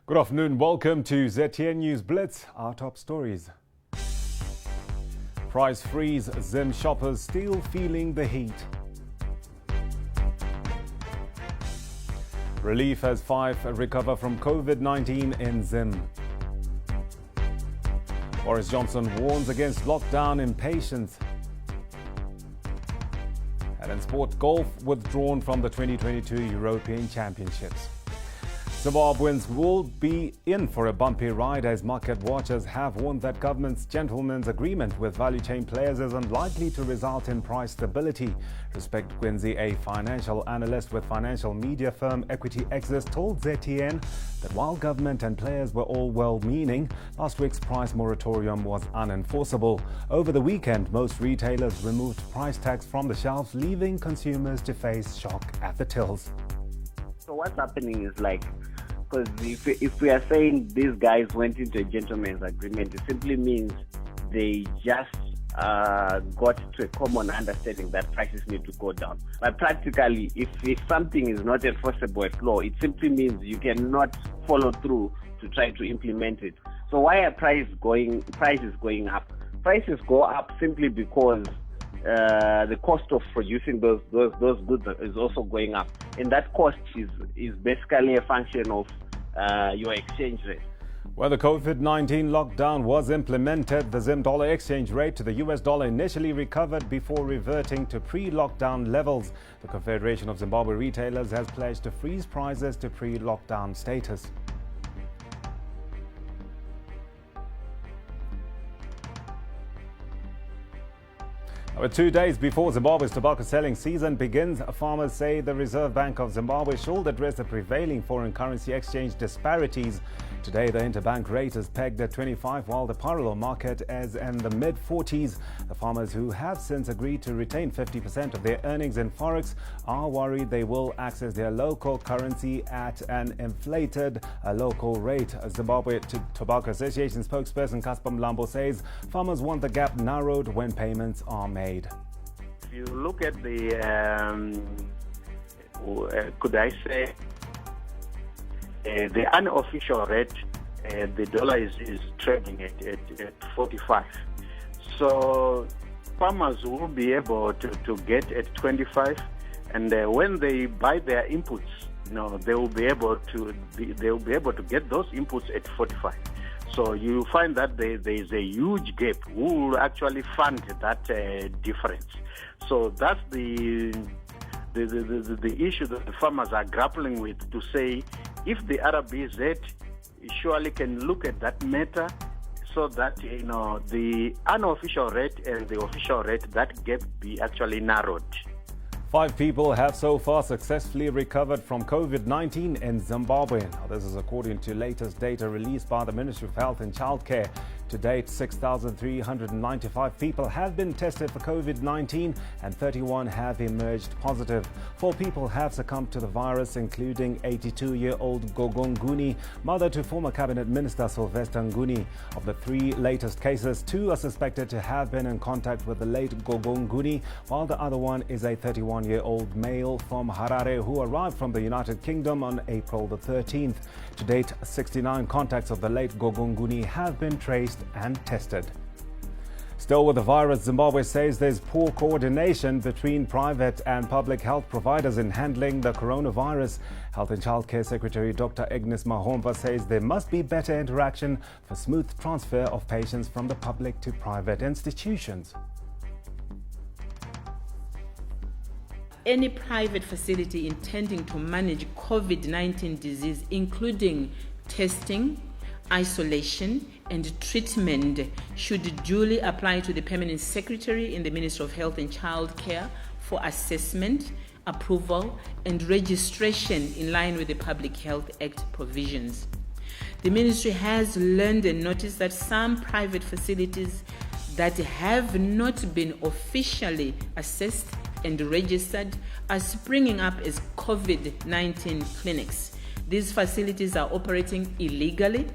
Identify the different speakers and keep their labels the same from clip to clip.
Speaker 1: Good afternoon. Welcome to ZTN News Blitz. Our top stories. Price freeze. Zim shoppers still feeling the heat. Relief as 5 recover from COVID-19 in Zim. Boris Johnson warns against lockdown impatience. And in sport, golf withdrawn from the 2022 European Championships. Zimbabweans will be in for a bumpy ride as market watchers have warned that government's gentleman's agreement with value chain players is unlikely to result in price stability. Respect Quincy, a financial analyst with financial media firm Equity Access, told ZTN that while government and players were all well-meaning, last week's price moratorium was unenforceable. Over the weekend, most retailers removed price tags from the shelves, leaving consumers to face shock at the tills.
Speaker 2: So what's happening is because if we are saying these guys went into a gentleman's agreement, it simply means they just got to a common understanding that prices need to go down. But practically, if something is not enforceable at law, it simply means you cannot follow through to try to implement it. So why are prices going up? Prices go up simply because the cost of producing those goods is also going up, and that cost is basically a function of your exchange rate.
Speaker 1: When the COVID-19 lockdown was implemented, the Zim dollar exchange rate to the US dollar initially recovered before reverting to pre-lockdown levels. The Confederation of Zimbabwe Retailers has pledged to freeze prices to pre-lockdown status. With 2 days before Zimbabwe's tobacco selling season begins, farmers say the Reserve Bank of Zimbabwe should address the prevailing foreign currency exchange disparities. Today, the interbank rate is pegged at 25, while the parallel market is in the mid-40s. The farmers, who have since agreed to retain 50% of their earnings in forex, are worried they will access their local currency at an inflated local rate. Zimbabwe Tobacco Association spokesperson Casper Mlambo says farmers want the gap narrowed when payments are made.
Speaker 3: If you look at the, the unofficial rate, the dollar is trading at 45. So farmers will be able to get at 25, and when they buy their inputs, they will be able to get those inputs at 45. So you find that there is a huge gap. Who will actually fund that difference? So that's the issue that the farmers are grappling with, to say if the RBZ surely can look at that matter so that the unofficial rate and the official rate, that gap be actually narrowed.
Speaker 1: 5 people have so far successfully recovered from COVID-19 in Zimbabwe. Now, this is according to latest data released by the Ministry of Health and Childcare. To date, 6,395 people have been tested for COVID-19 and 31 have emerged positive. 4 people have succumbed to the virus, including 82-year-old Gogo Nguni, mother to former Cabinet Minister Sylvester Nguni. Of the 3 latest cases, 2 are suspected to have been in contact with the late Gogo Nguni, while the other one is a 31-year-old male from Harare who arrived from the United Kingdom on April the 13th. To date, 69 contacts of the late Gogo Nguni have been traced and tested. Still with the virus, Zimbabwe says there's poor coordination between private and public health providers in handling the coronavirus. Health and Childcare Secretary Dr. Agnes Mahomva says there must be better interaction for smooth transfer of patients from the public to private institutions.
Speaker 4: Any private facility intending to manage COVID-19 disease, including testing, isolation and treatment, should duly apply to the Permanent Secretary in the Ministry of Health and Childcare for assessment, approval and registration in line with the Public Health Act provisions. The Ministry has learned and noticed that some private facilities that have not been officially assessed and registered are springing up as COVID-19 clinics. These facilities are operating illegally,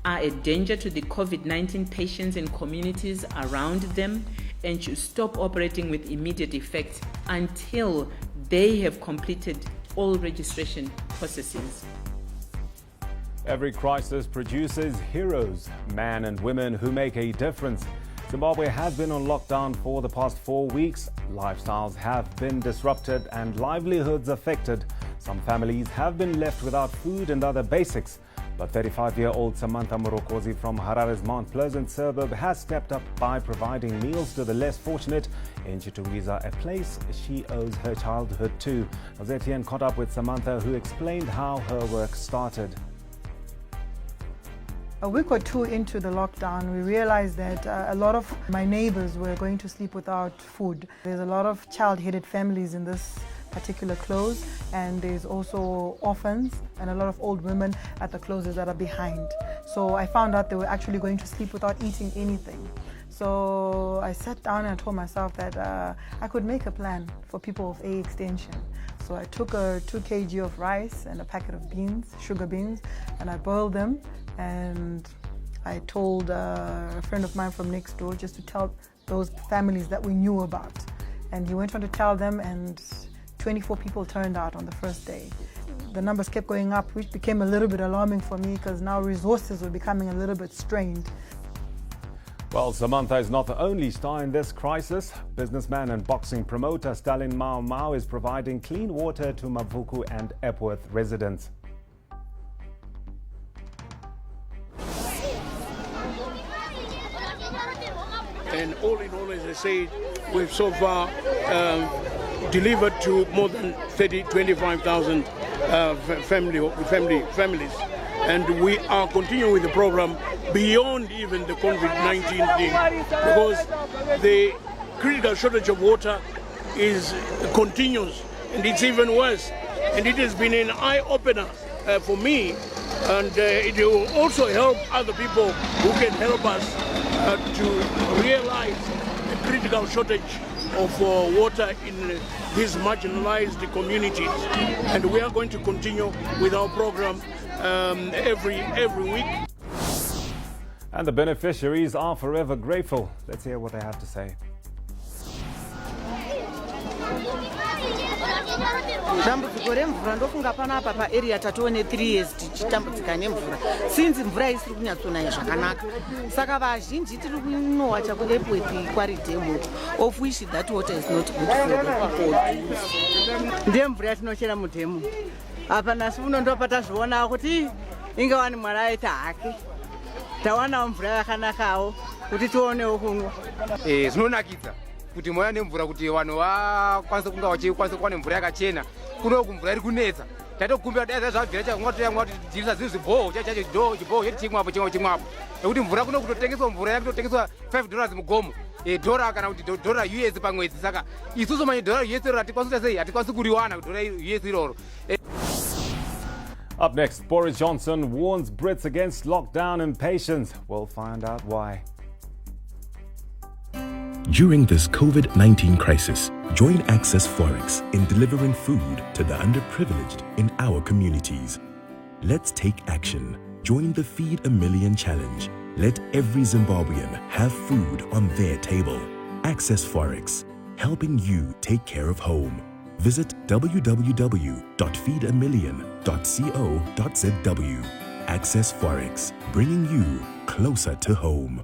Speaker 4: are a danger to the COVID-19 patients and communities around them, and should stop operating with immediate effect until they have completed all registration processes.
Speaker 1: Every crisis produces heroes, men and women who make a difference. Zimbabwe has been on lockdown for the past 4 weeks. Lifestyles have been disrupted and livelihoods affected. Some families have been left without food and other basics. But 35-year-old Samantha Morokozi from Harare's Mount Pleasant suburb has stepped up by providing meals to the less fortunate in Chitungwiza, a place she owes her childhood to. ZTN caught up with Samantha, who explained how her work started.
Speaker 5: A week or two into the lockdown, we realized that a lot of my neighbors were going to sleep without food. There's a lot of child-headed families in this particular close, and there's also orphans and a lot of old women at the closes that are behind. So I found out they were actually going to sleep without eating anything. So I sat down and I told myself that I could make a plan for people of A extension. So I took 2 kg of rice and a packet of beans, sugar beans, and I boiled them. And I told a friend of mine from next door just to tell those families that we knew about. And he went on to tell them, and 24 people turned out on the first day. The numbers kept going up, which became a little bit alarming for me because now resources were becoming a little bit strained.
Speaker 1: Well, Samantha is not the only star in this crisis. Businessman and boxing promoter Stalin Mau Mau is providing clean water to Mavuku and Epworth residents.
Speaker 6: And all in all, as I said, we've so far delivered to more than 25,000 families. And we are continuing with the program beyond even the COVID-19 thing, because the critical shortage of water continues, and it's even worse. And it has been an eye-opener for me, and it will also help other people who can help us to realize the critical shortage of water in these marginalized communities. And we are going to continue with our program every week.
Speaker 1: And the beneficiaries are forever grateful. Let's hear what they have to say.
Speaker 7: Dambudziko remvura ndofunga panapa paarea tatoone 3 years tichitambudzika nemvura since mvura isiri kunyatsonaya zvakanaka, saka vazhinji tiri kunowa chakuepweti kwaridemo, of which that water is not good for the people. Ndemvura yatinochera mudhemu apa nasi uno ndopatazviona kuti ingawani mwari aita hake, tawana mvura yakanakawo kuti tionewo kunwa.
Speaker 8: Zvinonakidza kuti moya nemvura kuti vanhu vakwanise kunga vachikwanisa kuwana mvura yakachena. Kuno mvura iri kunetsa, tatokumbira dai zvabvira chakumwa kutirisa zvinhu zvibhoho chacho chibhoho chedu chimwapo chimwapo, nekuti mvura kuno kutotengeswa mvura yakutotengeswa $5 mugomo, dora kana kuti dollar US pamwedzi. Saka isusu manye dollar US iroro hatikwanisi kuriwana dollar US iroro.
Speaker 1: Up next, Boris Johnson warns Brits against lockdown impatience. We'll find out why.
Speaker 9: During this COVID-19 crisis, join Access Forex in delivering food to the underprivileged in our communities. Let's take action. Join the Feed a Million Challenge. Let every Zimbabwean have food on their table. Access Forex, helping you take care of home. Visit www.feedamillion.co.zw. Access Forex, bringing you closer to home.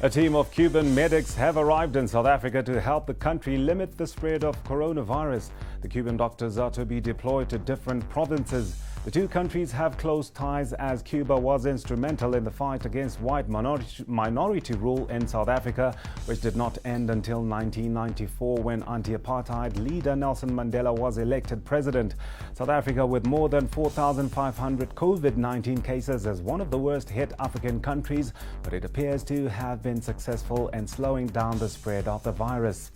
Speaker 1: A team of Cuban medics have arrived in South Africa to help the country limit the spread of coronavirus. The Cuban doctors are to be deployed to different provinces. The two countries have close ties as Cuba was instrumental in the fight against white minority rule in South Africa, which did not end until 1994 when anti-apartheid leader Nelson Mandela was elected president. South Africa, with more than 4,500 COVID-19 cases, is one of the worst hit African countries, but it appears to have been successful in slowing down the spread of the virus.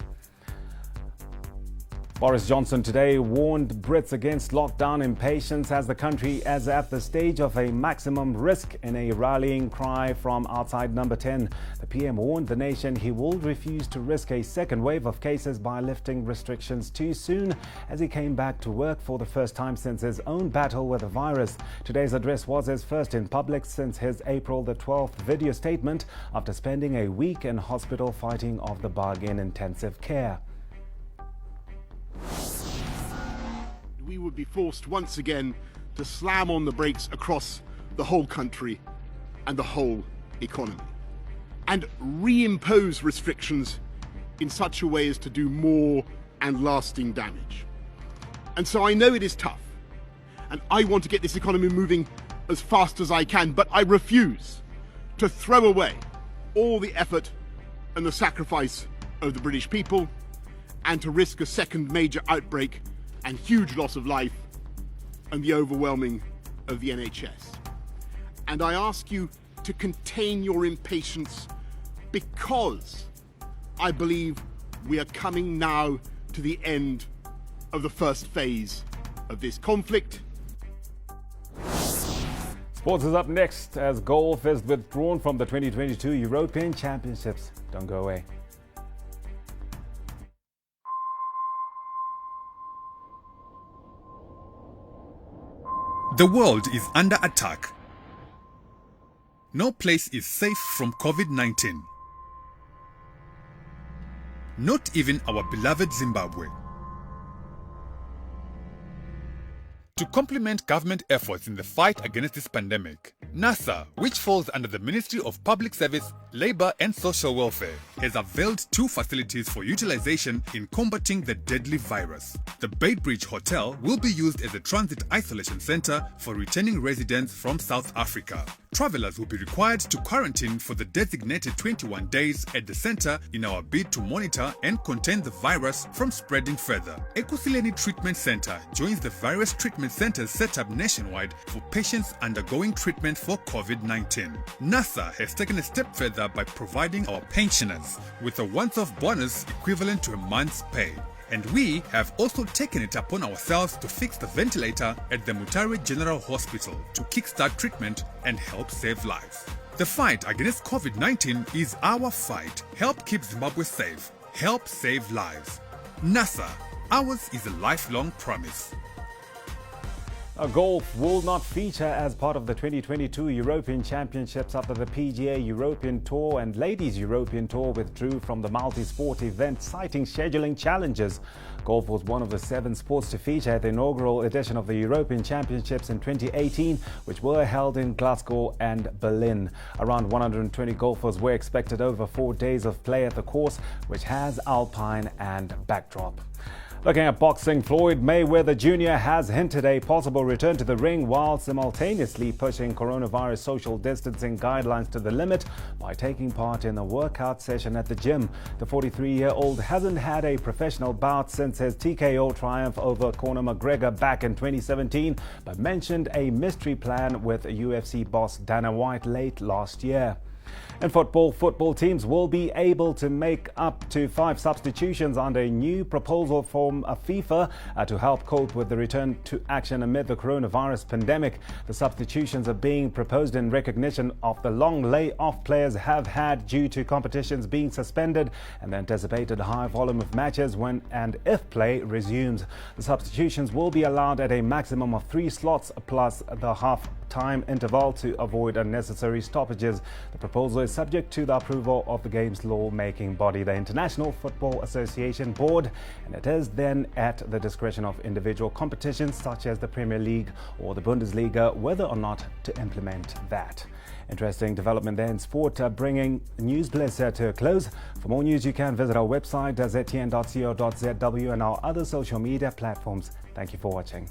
Speaker 1: Boris Johnson today warned Brits against lockdown impatience as the country is at the stage of a maximum risk in a rallying cry from outside Number 10. The PM warned the nation he will refuse to risk a second wave of cases by lifting restrictions too soon as he came back to work for the first time since his own battle with the virus. Today's address was his first in public since his April the 12th video statement after spending a week in hospital fighting off the bug in intensive care.
Speaker 10: We would be forced once again to slam on the brakes across the whole country and the whole economy, and reimpose restrictions in such a way as to do more and lasting damage. And so I know it is tough, and I want to get this economy moving as fast as I can, but I refuse to throw away all the effort and the sacrifice of the British people, and to risk a second major outbreak and huge loss of life and the overwhelming of the NHS. And I ask you to contain your impatience, because I believe we are coming now to the end of the first phase of this conflict.
Speaker 1: Sports is up next as golf is withdrawn from the 2022 European Championships. Don't go away.
Speaker 11: The world is under attack. No place is safe from COVID-19. Not even our beloved Zimbabwe. To complement government efforts in the fight against this pandemic, NASA, which falls under the Ministry of Public Service, Labour and Social Welfare, has availed 2 facilities for utilization in combating the deadly virus. The Beitbridge Hotel will be used as a transit isolation center for returning residents from South Africa. Travelers will be required to quarantine for the designated 21 days at the center in our bid to monitor and contain the virus from spreading further. Ekuseni Treatment Center joins the various treatment centers set up nationwide for patients undergoing treatment for COVID-19. NASA has taken a step further by providing our pensioners with a once-off bonus equivalent to a month's pay. And we have also taken it upon ourselves to fix the ventilator at the Mutare General Hospital to kickstart treatment and help save lives. The fight against COVID-19 is our fight. Help keep Zimbabwe safe. Help save lives. NASA, ours is a lifelong promise.
Speaker 1: Golf will not feature as part of the 2022 European Championships after the PGA European Tour and Ladies European Tour withdrew from the multi-sport event, citing scheduling challenges. Golf was one of the 7 sports to feature at the inaugural edition of the European Championships in 2018, which were held in Glasgow and Berlin. Around 120 golfers were expected over 4 days of play at the course, which has alpine and backdrop. Looking at boxing, Floyd Mayweather Jr. has hinted a possible return to the ring while simultaneously pushing coronavirus social distancing guidelines to the limit by taking part in a workout session at the gym. The 43-year-old hasn't had a professional bout since his TKO triumph over Conor McGregor back in 2017, but mentioned a mystery plan with UFC boss Dana White late last year. In football teams will be able to make up to 5 substitutions under a new proposal from FIFA to help cope with the return to action amid the coronavirus pandemic. The substitutions are being proposed in recognition of the long layoff players have had due to competitions being suspended and the anticipated high volume of matches when and if play resumes. The substitutions will be allowed at a maximum of 3 slots plus the half-time interval to avoid unnecessary stoppages. The proposal is subject to the approval of the game's law-making body, the International Football Association Board, and it is then at the discretion of individual competitions such as the Premier League or the Bundesliga whether or not to implement that. Interesting development there in sport, bringing News Blitz to a close. For more news, you can visit our website, ztn.co.zw, and our other social media platforms. Thank you for watching.